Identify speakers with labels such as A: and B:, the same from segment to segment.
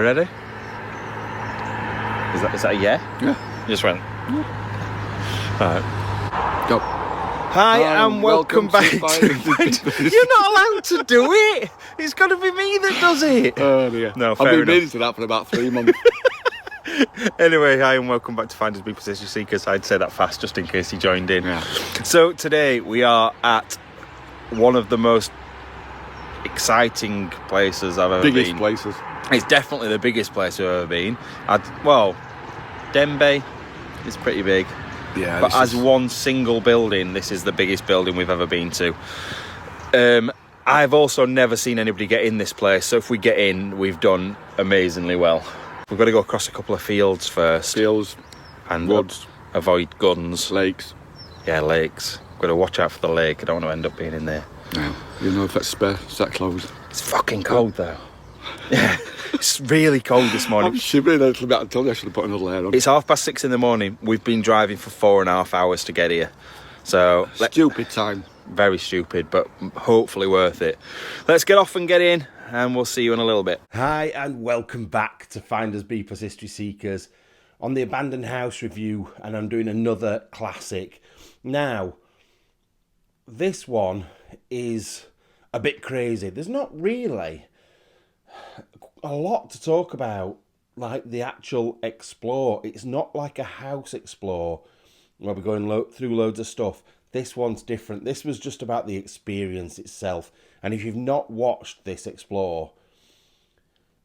A: ready? Is that a yeah?
B: Yeah.
A: You just went.
B: Yeah.
A: Right.
B: Go.
A: Hi and welcome back to You're not allowed to do it. It's got to be me that does it.
B: Oh dear.
A: No,
B: I've
A: fair
B: been
A: enough.
B: meaning to that for about 3 months.
A: Anyway, hi and welcome back to Finders Be Possessor Seekers. I'd say that fast just in case you joined in.
B: Yeah.
A: So today we are at one of the most exciting places I've ever been.
B: Biggest places.
A: It's definitely the biggest place I've ever been. Dembe is pretty big.
B: Yeah.
A: But as one single building, this is the biggest building we've ever been to. I've also never seen anybody get in this place, so if we get in, we've done amazingly well. We've got to go across a couple of fields first.
B: Fields,
A: and
B: woods,
A: avoid guns.
B: lakes.
A: Yeah, lakes. Got to watch out for the lake. I don't want to end up being in there.
B: No. You know if that's spare, set closed.
A: It's fucking cold though. Yeah, it's really cold this morning.
B: I'm shivering a little bit. I told you I should have put another layer on.
A: It's 6:30 in the morning. We've been driving for 4.5 hours to get here. So
B: Stupid time.
A: Very stupid, but hopefully worth it. Let's get off and get in, and we'll see you in a little bit.
C: Hi, and welcome back to Finders Be History Seekers on the Abandoned House review, and I'm doing another classic. Now, this one is a bit crazy. There's not really a lot to talk about, like the actual explore. It's not like a house explore where we're going through loads of stuff. This one's different. This was just about the experience itself. And if you've not watched this explore,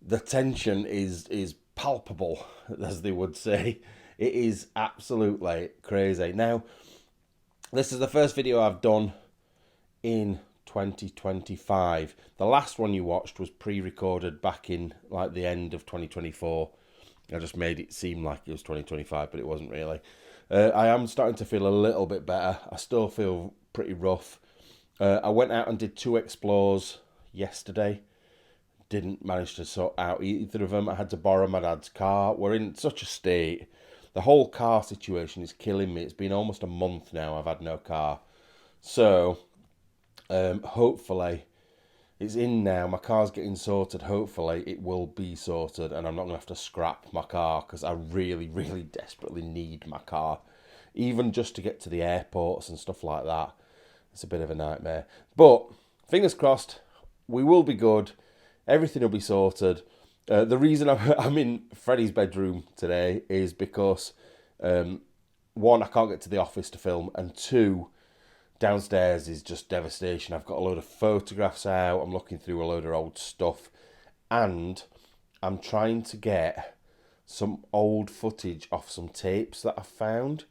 C: the tension is palpable, as they would say. It is absolutely crazy. Now, this is the first video I've done in 2025. The last one you watched was pre-recorded back in like the end of 2024. I just made it seem like it was 2025, but it wasn't really. I am starting to feel a little bit better. I still feel pretty rough. I went out and did 2 explores yesterday. Didn't manage to sort out either of them. I had to borrow my dad's car. We're in such a state. The whole car situation is killing me. It's been almost a month now I've had no car. So, hopefully, it's in now. My car's getting sorted. Hopefully, it will be sorted, and I'm not going to have to scrap my car because I really, really desperately need my car. Even just to get to the airports and stuff like that. It's a bit of a nightmare. But, fingers crossed, we will be good. Everything will be sorted. The reason I'm in Freddie's bedroom today is because, 1, I can't get to the office to film, and 2, downstairs is just devastation. I've got a load of photographs out. I'm looking through a load of old stuff. And I'm trying to get some old footage off some tapes that I found.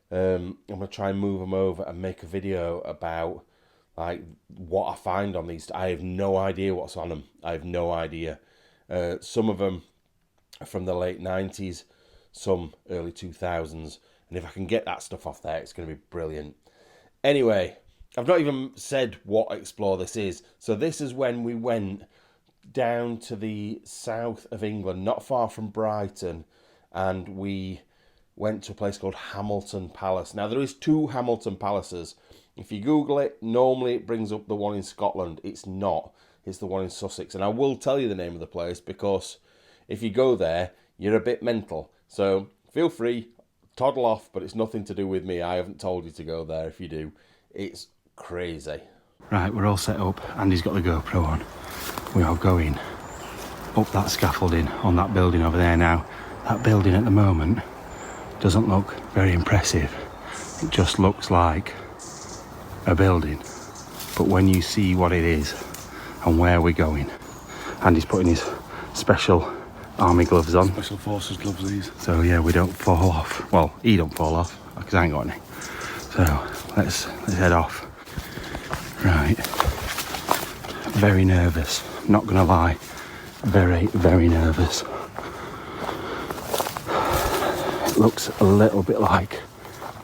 C: I'm going to try and move them over and make a video about like what I find on these. I have no idea what's on them. I have no idea. Some of them are from the late 90s, some early 2000s. And if I can get that stuff off there, it's going to be brilliant. Anyway, I've not even said what explore this is. So this is when we went down to the south of England, not far from Brighton, and we went to a place called Hamilton Palace. Now, there is 2 Hamilton Palaces. If you Google it, normally it brings up the one in Scotland. It's not. It's the one in Sussex. And I will tell you the name of the place because if you go there, you're a bit mental. So feel free. Toddle off, but it's nothing to do with me. I haven't told you to go there. If you do, it's crazy. Right, we're all set up. Andy's got the GoPro on. We are going up that scaffolding on that building over there now. That building at the moment doesn't look very impressive. It just looks like a building. But when you see what it is and where we're going, Andy's putting his special army gloves on.
B: Special forces gloves these.
C: So yeah, we don't fall off. Well, he don't fall off because I ain't got any. So let's head off. Right. Very nervous. Not gonna lie. Very, very nervous. It looks a little bit like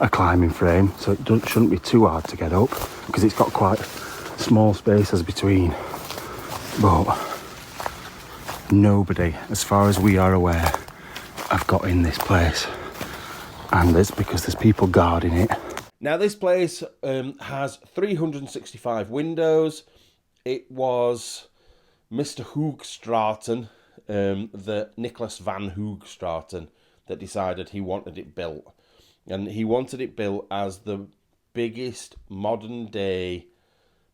C: a climbing frame, so it shouldn't be too hard to get up because it's got quite small spaces between. But nobody, as far as we are aware, have got in this place, and it's because there's people guarding it.
A: Now, this place has 365 windows. It was Mr. Hoogstraten
C: the Nicholas van Hoogstraten that decided he wanted it built. And he wanted it built as the biggest modern day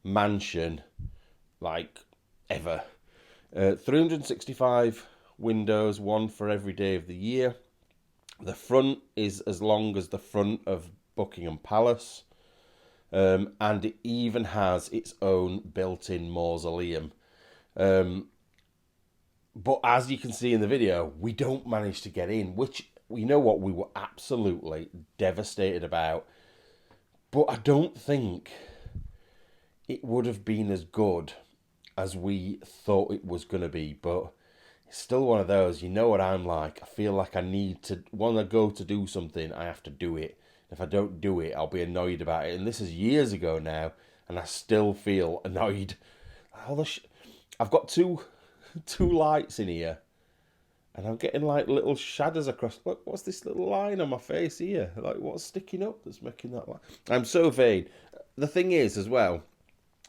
C: mansion, like, ever. 365 windows, one for every day of the year. The front is as long as the front of Buckingham Palace. And it even has its own built-in mausoleum. But as you can see in the video, we don't manage to get in, which, you know what, we were absolutely devastated about. But I don't think it would have been as good as we thought it was going to be. But it's still one of those, you know what I'm like. I feel like I need to, when I go to do something, I have to do it. If I don't do it, I'll be annoyed about it. And this is years ago now, and I still feel annoyed. I've got two lights in here, and I'm getting like little shadows across. Look, what's this little line on my face here? Like, what's sticking up that's making that line? I'm so vain. The thing is, as well,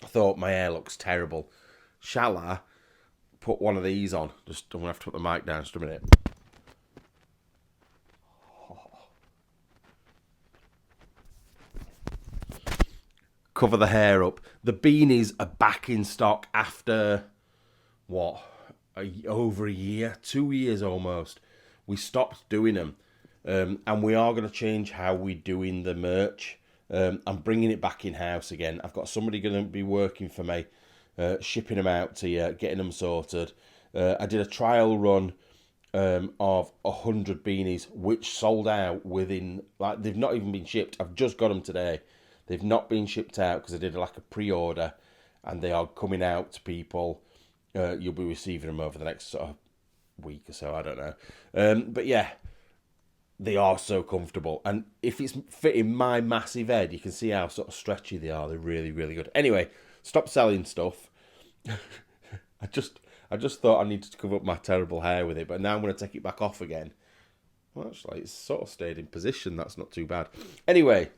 C: I thought my hair looks terrible. Shall I put one of these on? I'm going to have to put the mic down just a minute. Cover the hair up. The beanies are back in stock after, what, over a year? 2 years almost. We stopped doing them. And we are going to change how we're doing the merch. I'm bringing it back in-house again. I've got somebody going to be working for me, shipping them out to you, getting them sorted. I did a trial run of 100 beanies, which sold out within, like, they've not even been shipped. I've just got them today. They've not been shipped out because I did like a pre-order, and they are coming out to people. You'll be receiving them over the next sort of week or so, I don't know. But yeah, they are so comfortable. And if it's fitting my massive head, you can see how sort of stretchy they are. They're really, really good. Anyway, stop selling stuff. I just thought I needed to cover up my terrible hair with it, but now I'm going to take it back off again. Well, actually, it's sort of stayed in position. That's not too bad. Anyway,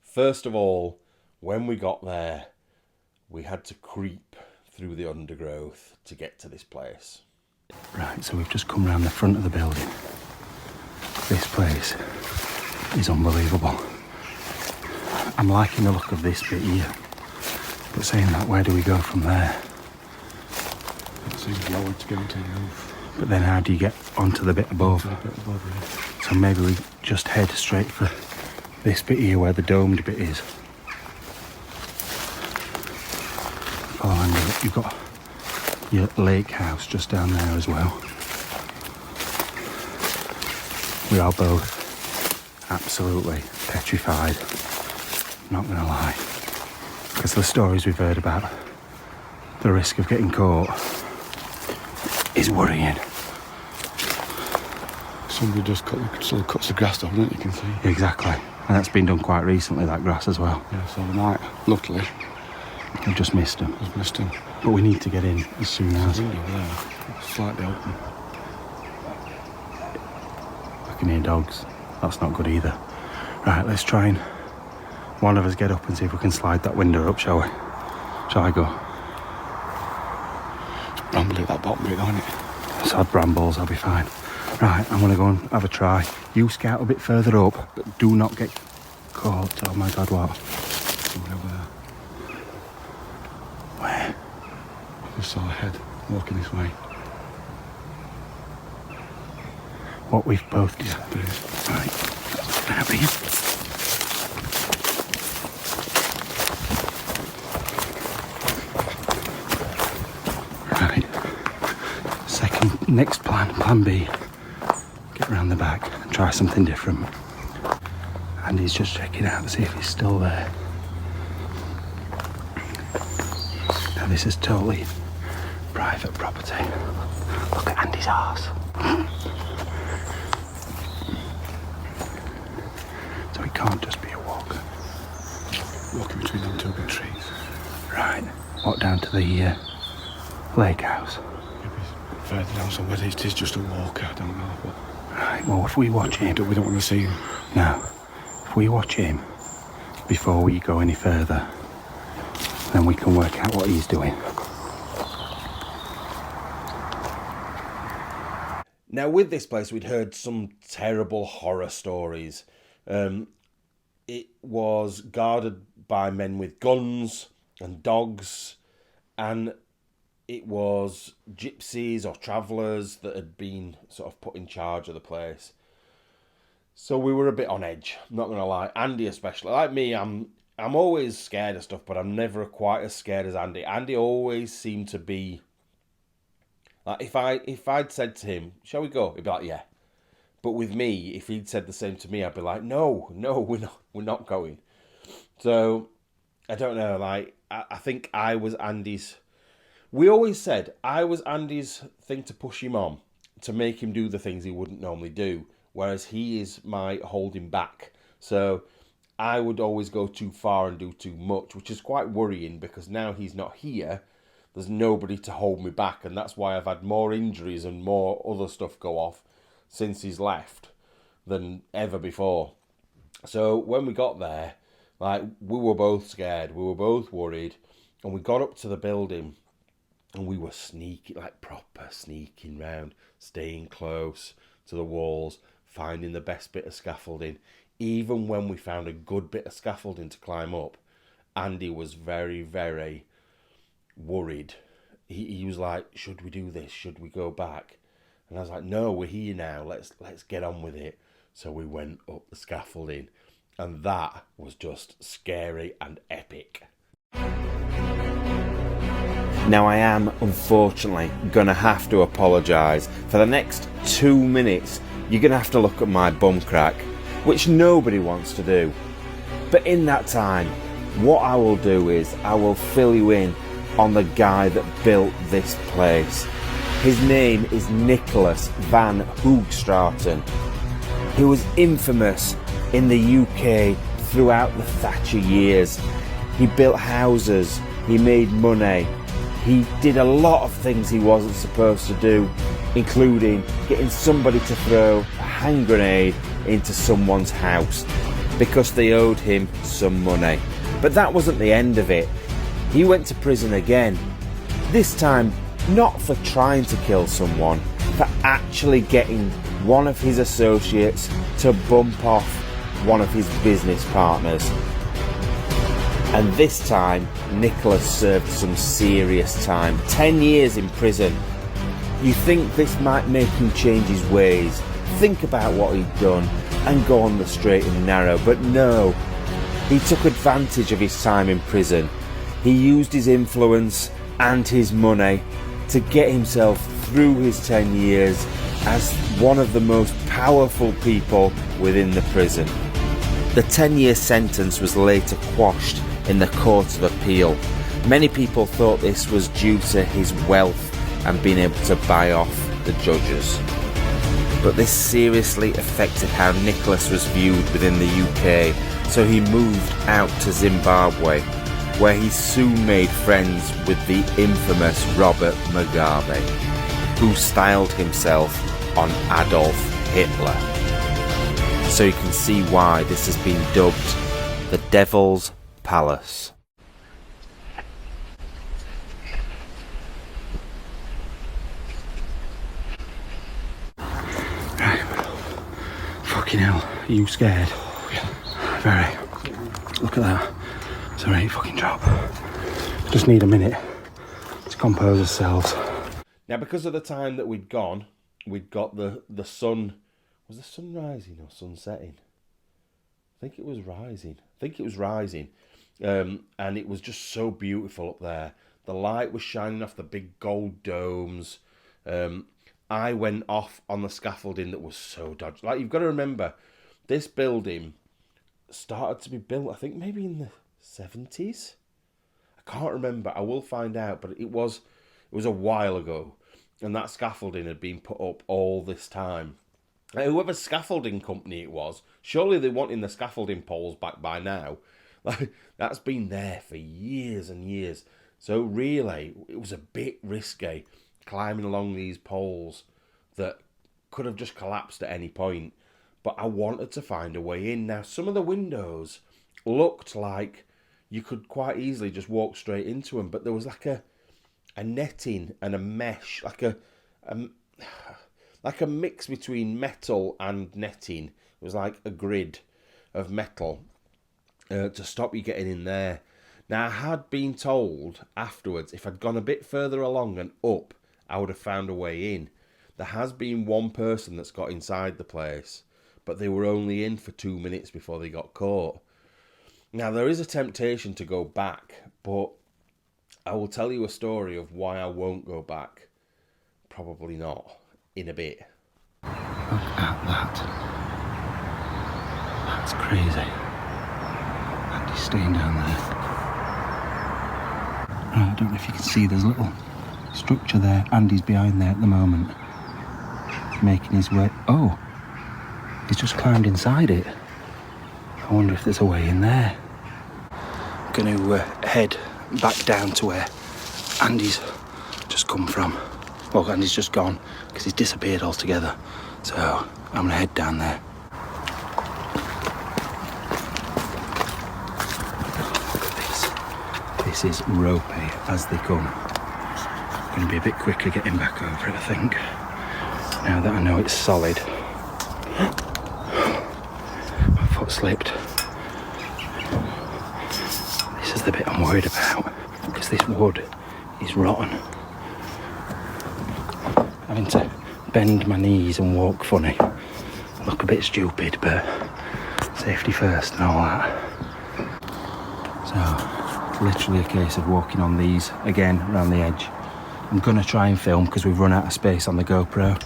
C: first of all, when we got there, we had to creep through the undergrowth to get to this place.
D: Right, so we've just come around the front of the building. This place is unbelievable. I'm liking the look of this bit here. But saying that, where do we go from there?
B: It seems lower to get onto the roof.
D: But then how do you get onto the bit above?
B: A bit above, yeah.
D: So maybe we just head straight for this bit here where the domed bit is. Oh, and you've got your lake house just down there as well. We are both absolutely petrified, not gonna lie, because the stories we've heard about the risk of getting caught is worrying.
B: Somebody just cuts the grass down, don't you can see?
D: Exactly, and that's been done quite recently, that grass as well.
B: Yeah, so we might, luckily,
D: We've just missed him.
B: just missed him.
D: But we need to get in as soon as.
B: The window there, slightly open.
D: I can hear dogs. That's not good either. Right, let's try and one of us get up and see if we can slide that window up, shall we? Shall I go?
B: It's brambly at that bottom bit, isn't it?
D: Sod brambles, I'll be fine. Right, I'm gonna go and have a try. You scout a bit further up, but do not get caught. Oh my god, what?
B: Somebody over there.
D: Where?
B: I just saw a head walking this way.
D: What we've both
B: Yeah, there is.
D: Right, there he is. Right. Next plan B. Get round the back and try something different. And he's just checking out to see if he's still there. Now this is totally private property. Look at Andy's arse. So it can't just be a walk.
B: Walking between them two big trees.
D: Right. Walk down to the lake house.
B: Maybe it's further down somewhere. It is just a walk. I don't know. But
D: Right, well, if we watch him...
B: we don't want to see him.
D: No. If we watch him before we go any further, then we can work out what he's doing.
C: Now, with this place, we'd heard some terrible horror stories. It was guarded by men with guns and dogs, and it was gypsies or travellers that had been sort of put in charge of the place. So we were a bit on edge, not going to lie. Andy especially. Like me, I'm always scared of stuff, but I'm never quite as scared as Andy. Andy always seemed to be... like, if I'd said to him, shall we go? He'd be like, yeah. But with me, if he'd said the same to me, I'd be like, no, we're not going. So, I don't know, like, I think I was Andy's... We always said I was Andy's thing to push him on, to make him do the things he wouldn't normally do, whereas he is my holding back. So I would always go too far and do too much, which is quite worrying because now he's not here, there's nobody to hold me back, and that's why I've had more injuries and more other stuff go off since he's left than ever before. So when we got there, like, we were both scared, we were both worried, and we got up to the building. And we were sneaking, like proper sneaking round, staying close to the walls, finding the best bit of scaffolding. Even when we found a good bit of scaffolding to climb up, Andy was very, very worried. He was like, should we do this? Should we go back? And I was like, no, we're here now. Let's get on with it. So we went up the scaffolding. And that was just scary and epic.
A: Now I am, unfortunately, going to have to apologise. For the next 2 minutes, you're going to have to look at my bum crack, which nobody wants to do. But in that time, what I will do is I will fill you in on the guy that built this place. His name is Nicholas van Hoogstraten. He was infamous in the UK throughout the Thatcher years. He built houses, he made money. He did a lot of things he wasn't supposed to do, including getting somebody to throw a hand grenade into someone's house because they owed him some money. But that wasn't the end of it. He went to prison again, this time not for trying to kill someone, for actually getting one of his associates to bump off one of his business partners. And this time, Nicholas served some serious time. 10 years in prison. You think this might make him change his ways, think about what he'd done, and go on the straight and narrow. But no, he took advantage of his time in prison. He used his influence and his money to get himself through his 10 years as one of the most powerful people within the prison. The 10-year sentence was later quashed in the Court of Appeal. Many people thought this was due to his wealth and being able to buy off the judges. But this seriously affected how Nicholas was viewed within the UK, so he moved out to Zimbabwe, where he soon made friends with the infamous Robert Mugabe, who styled himself on Adolf Hitler. So you can see why this has been dubbed the Devil's Palace.
D: Right. Fucking hell, are you scared? Very. Look at that. It's a right fucking drop. Just need a minute to compose ourselves.
C: Now, because of the time that we'd gone, we'd got the sun. Was the sun rising or sun setting? I think it was rising. And it was just so beautiful up there. The light was shining off the big gold domes. I went off on the scaffolding that was so dodgy. Like, you've got to remember, this building started to be built, I think maybe in the 70s. I can't remember. I will find out, but it was a while ago, and that scaffolding had been put up all this time. Whoever scaffolding company it was, surely they wanted the scaffolding poles back by now. Like, that's been there for years and years. So really, it was a bit risky climbing along these poles that could have just collapsed at any point. But I wanted to find a way in. Now, some of the windows looked like you could quite easily just walk straight into them, but there was like a netting and a mesh, like like a mix between metal and netting. It was like a grid of metal to stop you getting in there. Now, I had been told afterwards, if I'd gone a bit further along and up, I would have found a way in. There has been one person that's got inside the place, but they were only in for 2 minutes before they got caught. Now, there is a temptation to go back, but I will tell you a story of why I won't go back. Probably not, in a bit.
D: Look at that. That's crazy. Andy's staying down there. I don't know if you can see, there's a little structure there. Andy's behind there at the moment, making his way. Oh, he's just climbed inside it. I wonder if there's a way in there. I'm going to head back down to where Andy's just come from. Well, Andy's just gone because he's disappeared altogether. So I'm going to head down there. This is ropey as they come. Going to be a bit quicker getting back over it, I think. Now that I know it's solid. My foot slipped. This is the bit I'm worried about, because this wood is rotten. Having to bend my knees and walk funny. Look a bit stupid, but safety first and all that. So, literally a case of walking on these again around the edge. I'm gonna try and film because we've run out of space on the GoPro.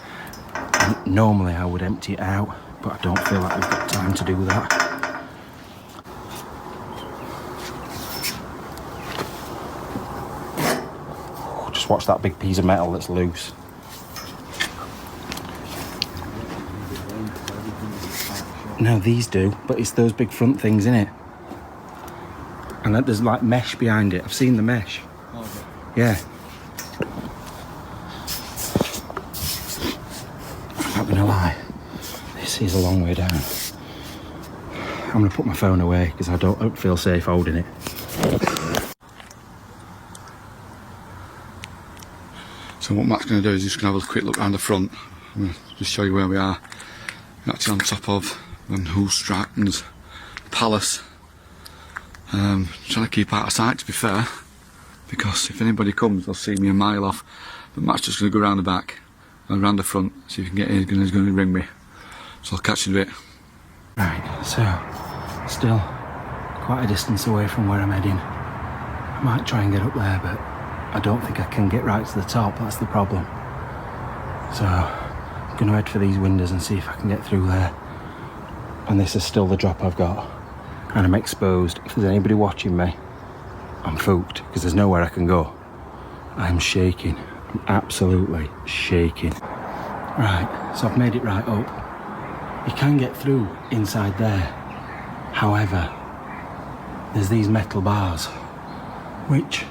D: And normally I would empty it out, but I don't feel like we've got time to do that. Just watch that big piece of metal that's loose. No, these do, but it's those big front things, innit? And there's like mesh behind it. I've seen the mesh. Yeah. I'm not gonna lie, this is a long way down. I'm gonna put my phone away because I don't feel safe holding it.
B: So what Matt's going to do is just going to have a quick look around the front. I'm going to just show you where we are. We're actually on top of Van Hoogstraten's palace. Trying to keep out of sight, to be fair, because if anybody comes they'll see me a mile off. But Matt's just going to go around the back and around the front, see if he can get in. He's going to ring me, so I'll catch you in a bit.
D: Right, so still quite a distance away from where I'm heading. I might try and get up there, but I don't think I can get right to the top. That's the problem. So I'm going to head for these windows and see if I can get through there. And this is still the drop I've got. And I'm exposed. If there's anybody watching me, I'm fooked because there's nowhere I can go. I'm shaking. I'm absolutely shaking. Right, so I've made it right up. You can get through inside there. However, there's these metal bars, which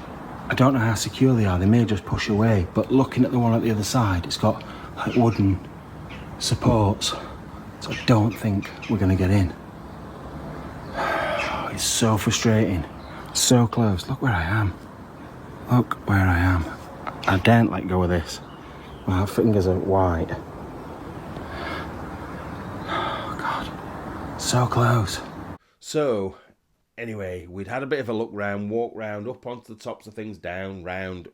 D: I don't know how secure they are. They may just push away. But looking at the one at the other side, it's got like wooden supports. So I don't think we're going to get in. It's so frustrating. So close. Look where I am. Look where I am. I daren't let go of this. My fingers are white. Oh God. So close.
C: So, anyway, we'd had a bit of a look round, walk round, up onto the tops of things, down, round,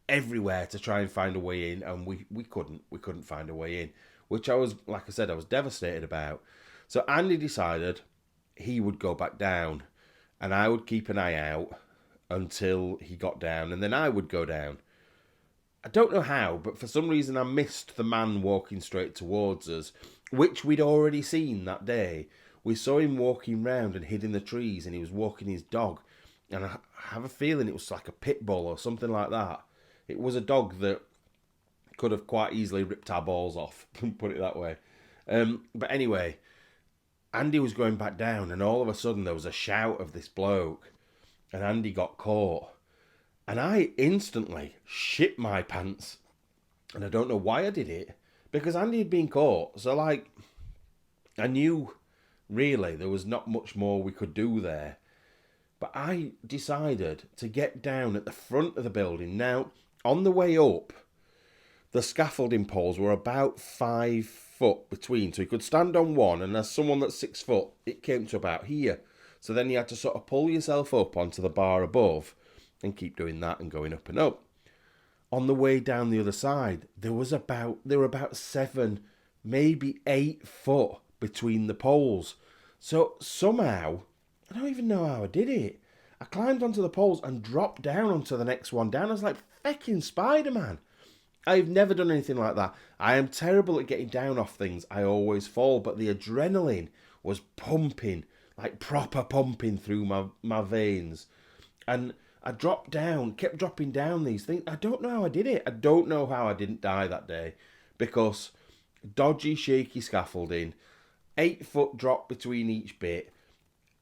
C: everywhere to try and find a way in, and we couldn't find a way in, which I was, like I said, I was devastated about. So Andy decided he would go back down, and I would keep an eye out until he got down, and then I would go down. I don't know how, but for some reason I missed the man walking straight towards us, which we'd already seen that day. We saw him walking round and hid in the trees, and he was walking his dog. And I have a feeling it was like a pit bull or something like that. It was a dog that could have quite easily ripped our balls off, put it that way. But anyway, Andy was going back down, and all of a sudden there was a shout of this bloke, and Andy got caught. And I instantly shit my pants. And I don't know why I did it, because Andy had been caught. So, like, I knew, really, there was not much more we could do there. But I decided to get down at the front of the building. Now, on the way up, the scaffolding poles were about 5 foot between. So he could stand on one, and as someone that's 6 foot, it came to about here. So then you had to sort of pull yourself up onto the bar above and keep doing that and going up and up. On the way down the other side, there were about 7, maybe 8 foot between the poles. So somehow, I don't even know how I did it. I climbed onto the poles and dropped down onto the next one down. I was like fecking Spider-Man. I've never done anything like that. I am terrible at getting down off things. I always fall, but the adrenaline was pumping, like proper pumping through my veins. And I dropped down, kept dropping down these things. I don't know how I did it. I don't know how I didn't die that day, because dodgy, shaky scaffolding, 8 foot drop between each bit,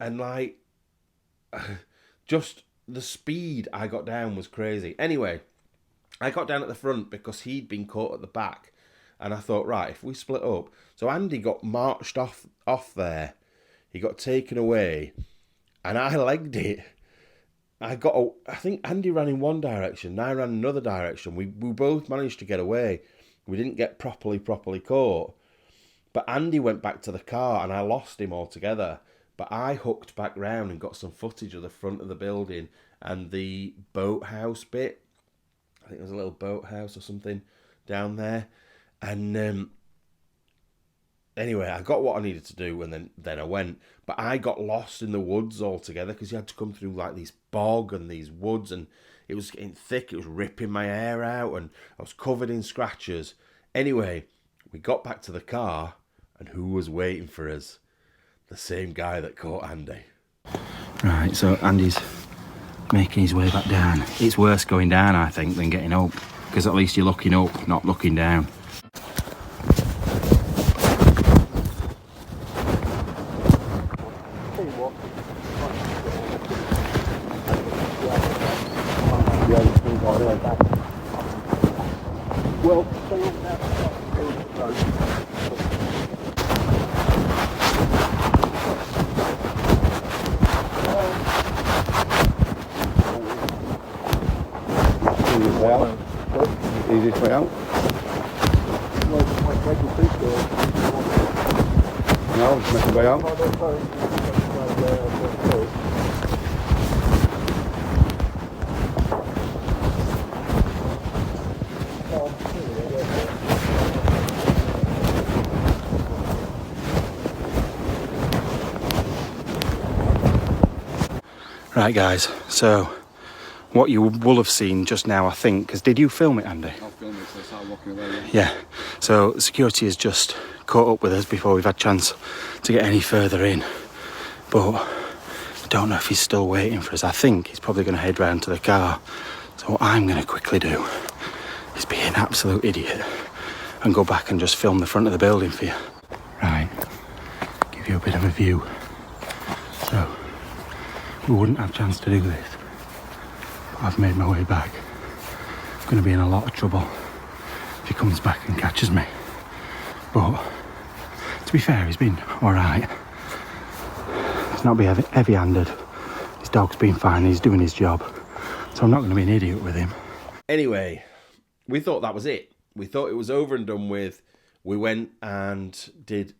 C: and like, just the speed I got down was crazy. Anyway, I got down at the front because he'd been caught at the back, and I thought, right, if we split up. So Andy got marched off there. He got taken away, and I legged it. I think Andy ran in one direction, and I ran another direction. We both managed to get away. We didn't get properly caught. But Andy went back to the car, and I lost him altogether. But I hooked back round and got some footage of the front of the building and the boathouse bit. I think there was a little boathouse or something down there. And anyway, I got what I needed to do, and then I went. But I got lost in the woods altogether, because you had to come through like these bog and these woods, and it was getting thick. It was ripping my hair out, and I was covered in scratches. Anyway, we got back to the car, and who was waiting for us? The same guy that caught Andy.
D: Right, so Andy's making his way back down. It's worse going down, I think, than getting up, because at least you're looking up, not looking down.
B: Easiest way out? No, just make a way out.
D: Right guys, so what you will have seen just now, I think, because did you film it, Andy?
B: I'll film it, so I start walking away.
D: Yeah, so security has just caught up with us before we've had a chance to get any further in, but I don't know if he's still waiting for us. I think he's probably going to head round to the car. So what I'm going to quickly do is be an absolute idiot and go back and just film the front of the building for you. Right, give you a bit of a view. So we wouldn't have a chance to do this, but I've made my way back. I'm going to be in a lot of trouble if he comes back and catches me. But to be fair, he's been alright. He's not been heavy-handed. His dog's been fine, he's doing his job. So I'm not going to be an idiot with him.
C: Anyway, we thought that was it. We thought it was over and done with. We went and did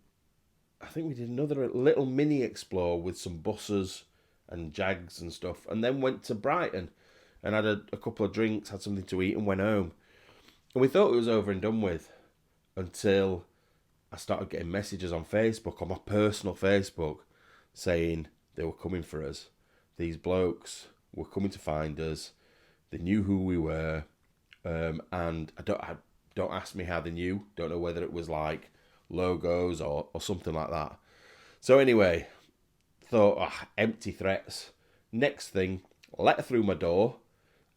C: another little mini explore with some buses and Jags and stuff, and then went to Brighton and had a couple of drinks, had something to eat, and went home. And we thought it was over and done with until I started getting messages on Facebook, on my personal Facebook, saying they were coming for us. These blokes were coming to find us. They knew who we were, and I don't ask me how they knew. Don't know whether it was like logos or something like that. So anyway, thought, empty threats. Next thing, letter through my door,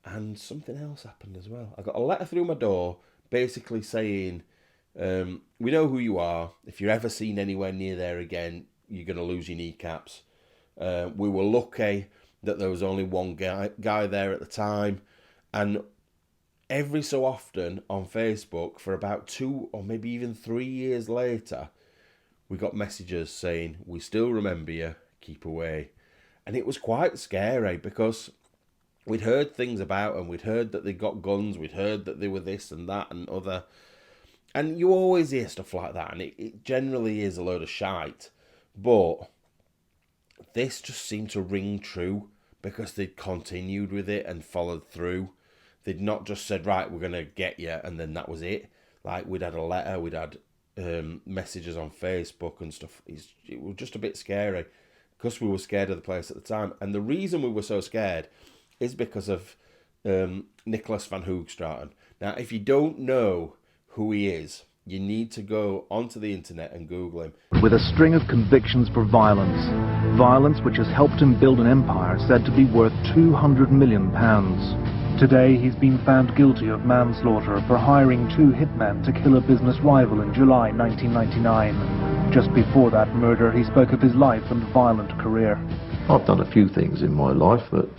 C: and something else happened as well. I got a letter through my door basically saying, we know who you are. If you're ever seen anywhere near there again, you're going to lose your kneecaps. We were lucky that there was only one guy there at the time, and every so often on Facebook, for about 2 or maybe even 3 years later, we got messages saying, we still remember you, keep away. And it was quite scary, because we'd heard things about them. We'd heard that they got guns. We'd heard that they were this and that and other. And you always hear stuff like that, and it generally is a load of shite. But this just seemed to ring true because they'd continued with it and followed through. They'd not just said, right, we're going to get you, and then that was it. Like, we'd had a letter, we'd had messages on Facebook and stuff. It was just a bit scary because we were scared of the place at the time. And the reason we were so scared is because of Nicholas van Hoogstraten. Now, if you don't know who he is, you need to go onto the internet and Google him.
E: With a string of convictions for violence. Violence which has helped him build an empire said to be worth £200 million. Today he's been found guilty of manslaughter for hiring 2 hitmen to kill a business rival in July 1999. Just before that murder, he spoke of his life and violent career.
F: I've done a few things in my life that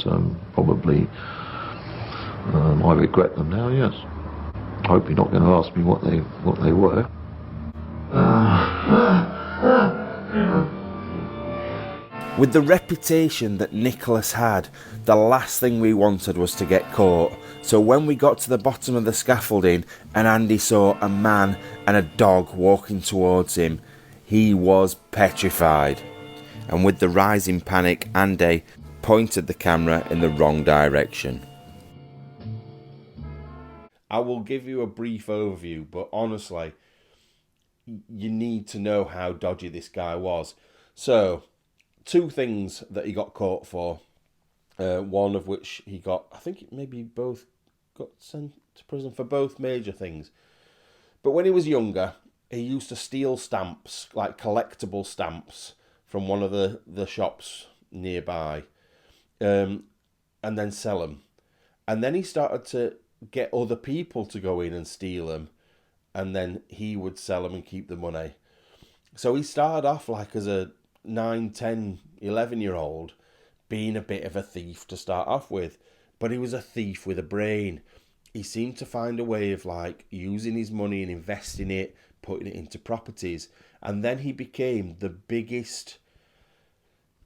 F: probably I regret them now, yes. I hope you're not going to ask me what they were.
C: With the reputation that Nicholas had, the last thing we wanted was to get caught. So when we got to the bottom of the scaffolding and Andy saw a man and a dog walking towards him, he was petrified. And with the rising panic, Andy pointed the camera in the wrong direction. I will give you a brief overview, but honestly, you need to know how dodgy this guy was. So, 2 things that he got caught for. One of which he got, I think maybe both got sent to prison for both major things. But when he was younger, he used to steal stamps, like collectible stamps, from one of the shops nearby, and then sell them. And then he started to get other people to go in and steal them, and then he would sell them and keep the money. So he started off like as a 9, 10, 11-year-old, being a bit of a thief to start off with, but he was a thief with a brain. He seemed to find a way of like using his money and investing it, putting it into properties, and then he became the biggest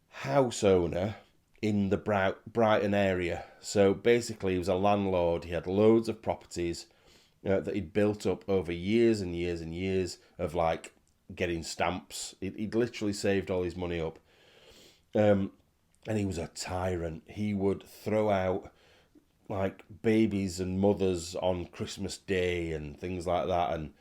C: house owner in the Brighton area. So basically he was a landlord. He had loads of properties that he'd built up over years and years and years of like getting stamps. He'd literally saved all his money up. And he was a tyrant. He would throw out like babies and mothers on Christmas Day and things like that, and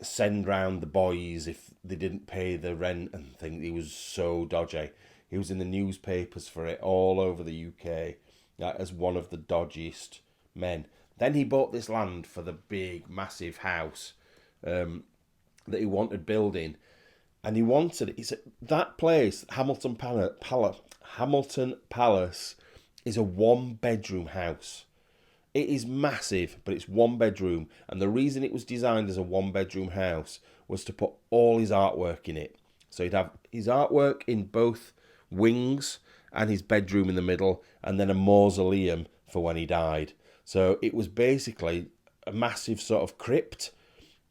C: send round the boys if they didn't pay the rent and things. He was so dodgy. He was in the newspapers for it all over the UK as one of the dodgiest men. Then he bought this land for the big, massive house that he wanted building. And he wanted it. He said, that place, Hamilton Palace, is a 1-bedroom house. It is massive, but it's 1 bedroom. And the reason it was designed as a 1-bedroom house was to put all his artwork in it. So he'd have his artwork in both wings and his bedroom in the middle, and then a mausoleum for when he died. So it was basically a massive sort of crypt.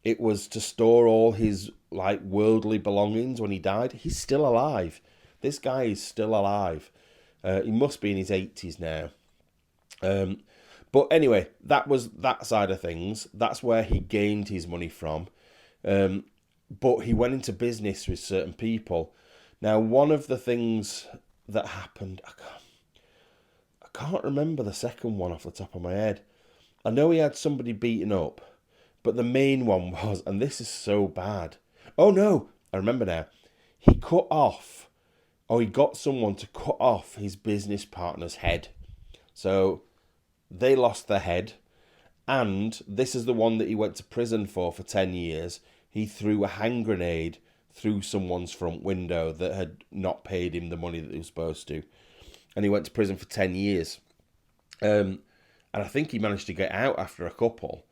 C: It was to store all his like worldly belongings when he died. He's still alive. This guy is still alive. He must be in his 80s now. But anyway, that was that side of things. That's where he gained his money from. But he went into business with certain people. Now, one of the things that happened, I can't remember the second one off the top of my head. I know he had somebody beaten up, but the main one was, and this is so bad. Oh no, I remember now. He got someone to cut off his business partner's head. So they lost their head, and this is the one that he went to prison for 10 years. He threw a hand grenade through someone's front window that had not paid him the money that he was supposed to. And he went to prison for 10 years. And I think he managed to get out after a couple.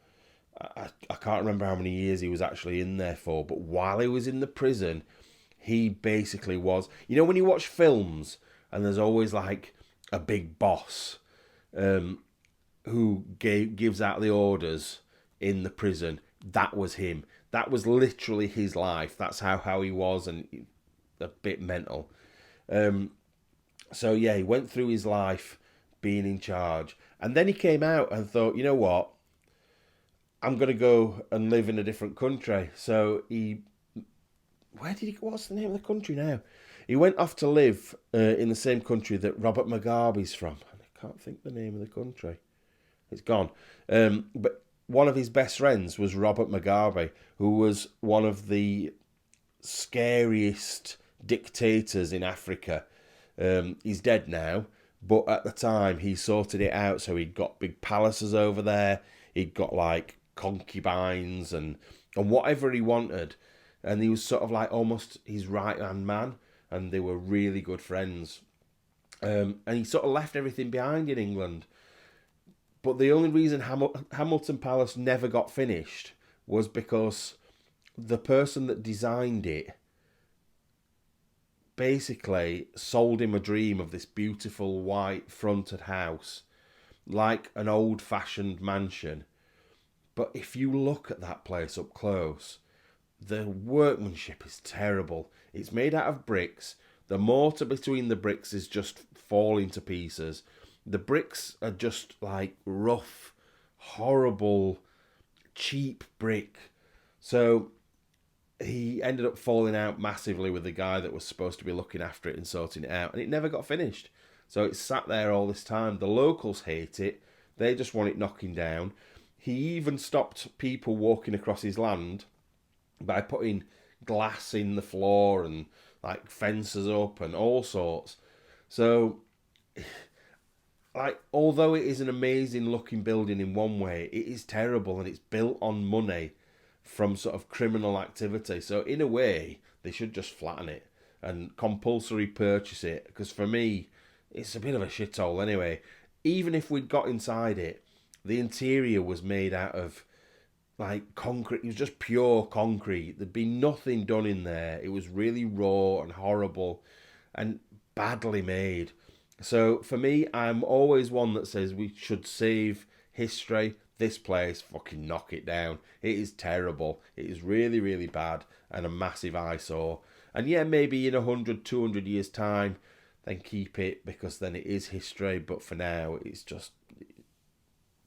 C: I can't remember how many years he was actually in there for, but while he was in the prison, he basically was... You know when you watch films and there's always like a big boss who gives out the orders in the prison? That was him. That was literally his life. That's how he was, and a bit mental. So yeah, he went through his life being in charge. And then he came out and thought, you know what, I'm going to go and live in a different country. So what's the name of the country now? He went off to live in the same country that Robert Mugabe's from. I can't think the name of the country. It's gone. But one of his best friends was Robert Mugabe, who was one of the scariest dictators in Africa. He's dead now, but at the time he sorted it out. So he'd got big palaces over there. He'd got like concubines and whatever he wanted. And he was sort of like almost his right-hand man, and they were really good friends. And he sort of left everything behind in England. But the only reason Hamilton Palace never got finished was because the person that designed it basically sold him a dream of this beautiful white fronted house, like an old-fashioned mansion. But if you look at that place up close, the workmanship is terrible. It's made out of bricks. The mortar between the bricks is just falling to pieces. The bricks are just like rough, horrible, cheap brick. So he ended up falling out massively with the guy that was supposed to be looking after it and sorting it out. And it never got finished. So it's sat there all this time. The locals hate it. They just want it knocking down. He even stopped people walking across his land by putting glass in the floor and like fences up and all sorts. So, like, although it is an amazing looking building in one way, it is terrible, and it's built on money from sort of criminal activity. So in a way, they should just flatten it and compulsory purchase it, because for me, it's a bit of a shithole anyway. Even if we'd got inside it, the interior was made out of like concrete. It was just pure concrete. There'd been nothing done in there. It was really raw and horrible and badly made. So for me, I'm always one that says we should save history. This place, fucking knock it down. It is terrible. It is really, really bad and a massive eyesore. And yeah, maybe in 100, 200 years' time, then keep it, because then it is history. But for now, it's just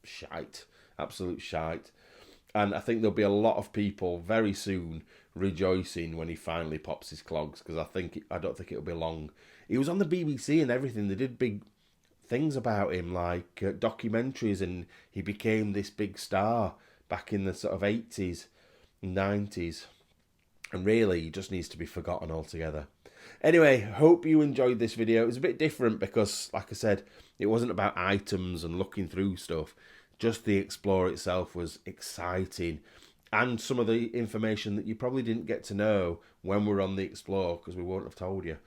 C: shite. Absolute shite. And I think there'll be a lot of people very soon rejoicing when he finally pops his clogs, because I don't think it'll be long. He was on the BBC and everything. They did big things about him, like documentaries, and he became this big star back in the sort of 80s and 90s. And really, he just needs to be forgotten altogether. Anyway, hope you enjoyed this video. It was a bit different because, like I said, it wasn't about items and looking through stuff. Just the Explorer itself was exciting, and some of the information that you probably didn't get to know when we were on the Explorer, because we won't have told you.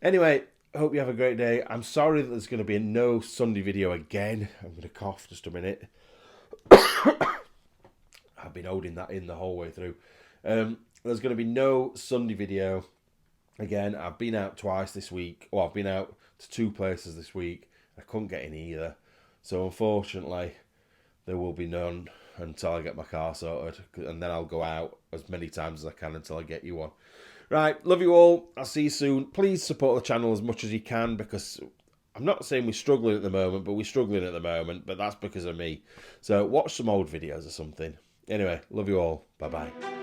C: Anyway, I hope you have a great day. I'm sorry that there's going to be no Sunday video again. I'm going to cough just a minute. I've been holding that in the whole way through. There's going to be no Sunday video again. I've been out twice this week. Well, I've been out to 2 places this week. I couldn't get in either. So unfortunately, there will be none until I get my car sorted, and then I'll go out as many times as I can until I get you one. Right, love you all. I'll see you soon. Please support the channel as much as you can, because I'm not saying we're struggling at the moment, but we're struggling at the moment, but that's because of me. So watch some old videos or something. Anyway, love you all. Bye-bye.